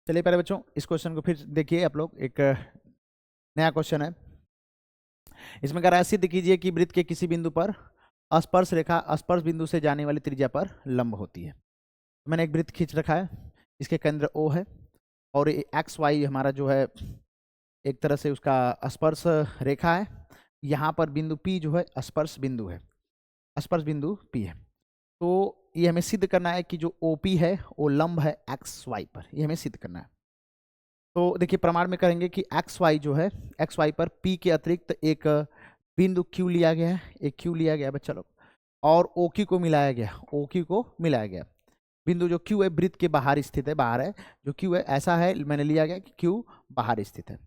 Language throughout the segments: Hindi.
चलिए प्यारे बच्चों, इस क्वेश्चन को फिर देखिए आप लोग। एक नया क्वेश्चन है। इसमें कह रहा है सिद्ध कीजिए कि वृत्त के किसी बिंदु पर स्पर्श रेखा स्पर्श बिंदु से जाने वाली त्रिज्या पर लंब होती है। मैंने एक वृत्त खींच रखा है, इसके केंद्र O है और एक्स वाई हमारा जो है एक तरह से उसका स्पर्श रेखा है। यहाँ पर बिंदु P जो है स्पर्श बिंदु है, स्पर्श बिंदु P है। तो ये हमें सिद्ध करना है कि जो OP है वो लंब है एक्स वाई पर, ये हमें सिद्ध करना है। तो देखिए प्रमाण में करेंगे कि एक्स वाई जो है, एक्स वाई पर P के अतिरिक्त एक बिंदु Q लिया गया है, एक Q लिया गया है बच्चा लोग, और OQ को मिलाया गया, OQ को मिलाया गया। बिंदु जो Q है वृत्त के बाहर स्थित है, बाहर है। जो Q है ऐसा है, मैंने लिया गया कि Q बाहर स्थित है।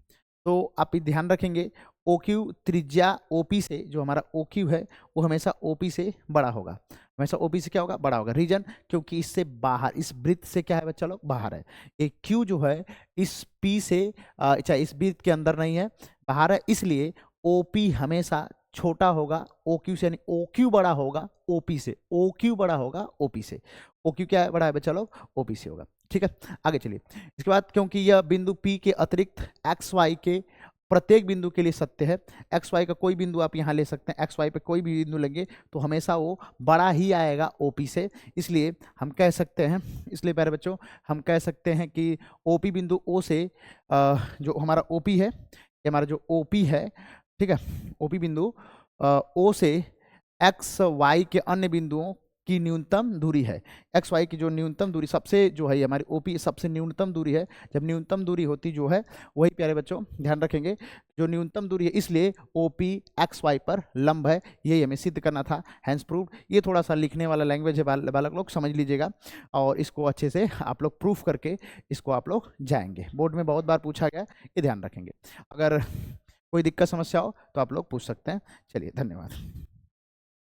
तो आप ध्यान रखेंगे OQ त्रिज्या OP से, जो हमारा OQ है वो हमेशा OP से बड़ा होगा, हमेशा OP से क्या होगा, बड़ा होगा। रीजन क्योंकि इससे बाहर, इस वृत्त से क्या है बच्चा लोग, बाहर है। एक Q जो है इस P से अच्छा इस वृत्त के अंदर नहीं है, बाहर है, इसलिए OP हमेशा छोटा होगा OQ से, यानी OQ बड़ा होगा OP से, OQ बड़ा होगा OP से। OQ क्या है, बड़ा है बच्चा लोग, OP से होगा। ठीक है, आगे चलिए। इसके बाद क्योंकि यह बिंदु P के अतिरिक्त एक्स वाई के प्रत्येक बिंदु के लिए सत्य है, एक्स वाई का कोई बिंदु आप यहाँ ले सकते हैं, एक्स वाई पे कोई भी बिंदु लेंगे तो हमेशा वो बड़ा ही आएगा OP से। इसलिए हम कह सकते हैं, इसलिए प्यारे बच्चों हम कह सकते हैं कि OP बिंदु O से जो हमारा OP है, ये हमारा जो OP है, ठीक है, OP बिंदु O से एक्स वाई के अन्य बिंदुओं की न्यूनतम दूरी है। एक्स वाई की जो न्यूनतम दूरी सबसे जो है हमारी OP सबसे न्यूनतम दूरी है। जब न्यूनतम दूरी होती जो है वही प्यारे बच्चों ध्यान रखेंगे जो न्यूनतम दूरी है, इसलिए OP एक्स वाई पर लंब है। यही हमें सिद्ध करना था, हैंस प्रूव्ड। ये थोड़ा सा लिखने वाला लैंग्वेज है, बालक लोग समझ लीजिएगा और इसको अच्छे से आप लोग प्रूफ करके इसको आप लोग जाएंगे। बोर्ड में बहुत बार पूछा गया, ये ध्यान रखेंगे। अगर कोई दिक्कत समस्या हो तो आप लोग पूछ सकते हैं। चलिए धन्यवाद।